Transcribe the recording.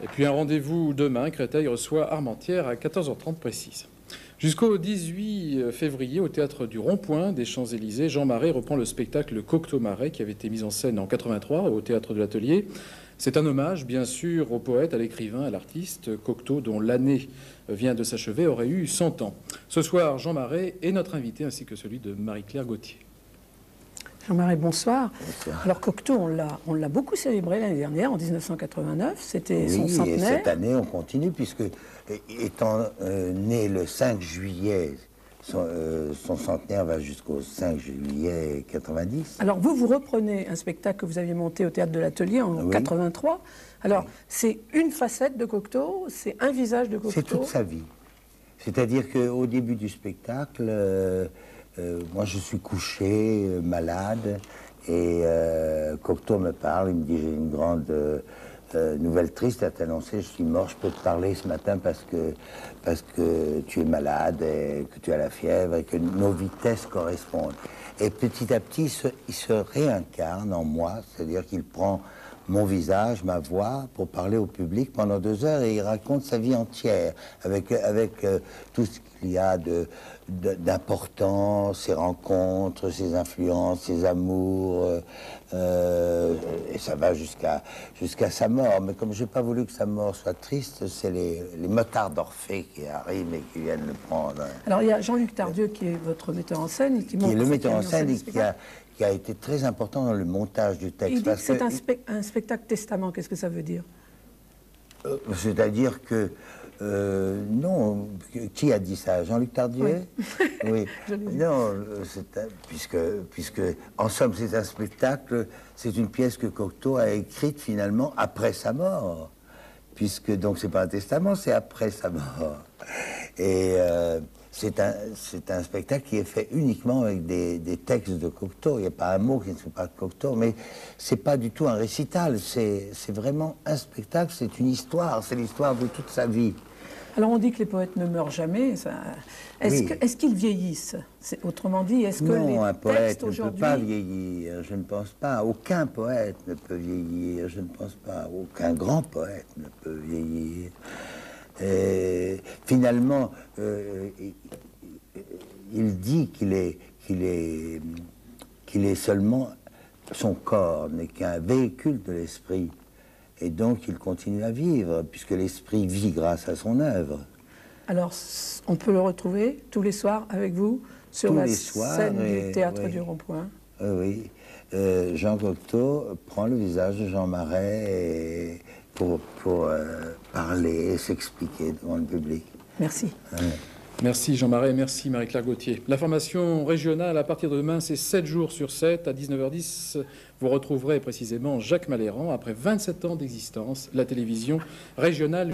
Et puis un rendez-vous demain, Créteil reçoit Armentières à 14h30 précise. Jusqu'au 18 février, au Théâtre du Rond-Point des Champs-Élysées, Jean Marais reprend le spectacle Cocteau Marais qui avait été mis en scène en 83 au Théâtre de l'Atelier. C'est un hommage, bien sûr, au poète, à l'écrivain, à l'artiste. Cocteau, dont l'année vient de s'achever, aurait eu 100 ans. Ce soir, Jean Marais est notre invité, ainsi que celui de Marie-Claire Gauthier. Jean Marais, bonsoir. Bonsoir. Alors Cocteau, on l'a beaucoup célébré l'année dernière, en 1989. C'était son centenaire. Et cette année, on continue, puisque, étant né le 5 juillet, son centenaire va jusqu'au 5 juillet 90. Alors vous reprenez un spectacle que vous aviez monté au Théâtre de l'Atelier en 83. Alors c'est une facette de Cocteau, c'est un visage de Cocteau. C'est toute sa vie. C'est-à-dire qu'au début du spectacle, moi je suis couché, malade, et Cocteau me parle, il me dit j'ai une grande nouvelle triste à t'annoncer, je suis mort, je peux te parler ce matin parce que tu es malade et que tu as la fièvre et que nos vitesses correspondent. Et petit à petit, il se réincarne en moi, c'est-à-dire qu'il prend mon visage, ma voix, pour parler au public pendant 2 heures, et il raconte sa vie entière, avec tout ce qu'il y a d'important, ses rencontres, ses influences, ses amours, et ça va jusqu'à sa mort. Mais comme j'ai pas voulu que sa mort soit triste, c'est les motards d'Orphée qui arrivent et qui viennent le prendre. Alors il y a Jean-Luc Tardieu qui est votre metteur en scène, qui est le metteur en scène et qui a été très important dans le montage du texte. Il dit que c'est un spectacle testament. Qu'est-ce que ça veut dire? C'est-à-dire que non, qui a dit ça? Jean-Luc Tardieu? Oui. Non, puisque en somme c'est un spectacle, c'est une pièce que Cocteau a écrite finalement après sa mort, puisque donc c'est pas un testament, c'est après sa mort. Et c'est un spectacle qui est fait uniquement avec des textes de Cocteau. Il n'y a pas un mot qui ne soit pas de Cocteau, mais c'est pas du tout un récital. C'est vraiment un spectacle, c'est une histoire, c'est l'histoire de toute sa vie. Alors on dit que les poètes ne meurent jamais. Est-ce qu'ils vieillissent? Autrement dit, est-ce que non, un poète ne peut pas vieillir, je ne pense pas. Aucun poète ne peut vieillir, je ne pense pas. Aucun grand poète ne peut vieillir. Et finalement, il dit qu'il est seulement son corps, n'est qu'un véhicule de l'esprit. Et donc, il continue à vivre, puisque l'esprit vit grâce à son œuvre. Alors, on peut le retrouver tous les soirs avec vous sur la scène du Théâtre du Rond-Point. Oui. Jean Cocteau prend le visage de Jean Marais pour parler et s'expliquer devant le public. Merci. Merci Jean Marais, merci Marie-Claire Gauthier. L'information régionale, à partir de demain, c'est 7 jours sur 7, à 19h10. Vous retrouverez précisément Jacques Maléran. Après 27 ans d'existence, la télévision régionale